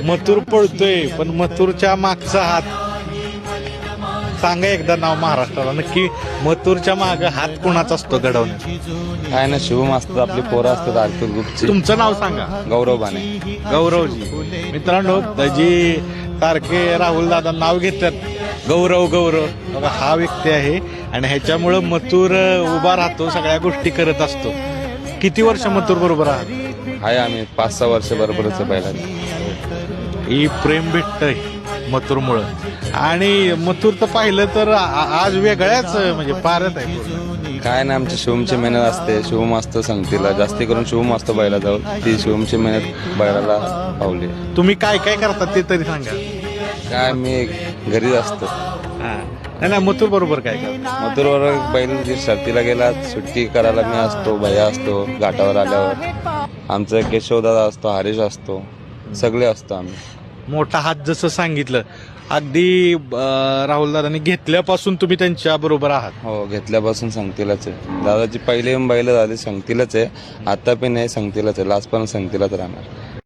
मथुर पळतोय, पण मथुरच्या मागचा हात सांगा एकदा नाव महाराष्ट्राला नक्की. मथुरच्या माग हात कोणाचा असतो घडवण्यात? काय ना, शुभम असतात, आपली पोरं असतात आरती ग्रुपची. तुमचं नाव सांगा. गौरव बाने. गौरवजी. मित्रांनो, जी सारखे राहुल दादा नाव घेतात, गौरव गौरव, बघा हा व्यक्ती आहे आणि ह्याच्यामुळं मथुर उभा राहतो, सगळ्या गोष्टी करत असतो. किती वर्ष मथुर बरोबर आहात? आहे, आम्ही 5-6 वर्ष बरोबरच आहे पहिला. ही प्रेम भेटतंय मथुरमुळं. आणि मथुर तर पाहिलं तर आज वेगळ्याच म्हणजे पारत आहे पूर्ण. काय ना, आमची शिवमची मेहनत असते. शिवम असतो संगतीला, जास्ती करून शिवम असतो बैला जाऊन. ती शिवमची मेहनत बैलाला पावली. तुम्ही काय काय करता ते तरी सांगा. काय, मी घरीच असतो. हा. नाही मथुर बरोबर काय करता? मथुरवर बैल शर्तीला गेला, सुट्टी करायला मी असतो, भैया असतो. घाटावर आल्यावर आमचा केशवदादा असतो, हरीश असतो, सगळे असतो आम्ही. मोठा हात जसं सांगितलं, अगदी राहुल दादांनी घेतल्यापासून तुम्ही त्यांच्या बरोबर आहात. हो, घेतल्यापासून संगतीलाच आहे. दादाची पहिले बैल झाली संगतीलाच आहे, आता पण नाही संगतीलाच आहे, लास्ट पण संगतीलाच राहणार.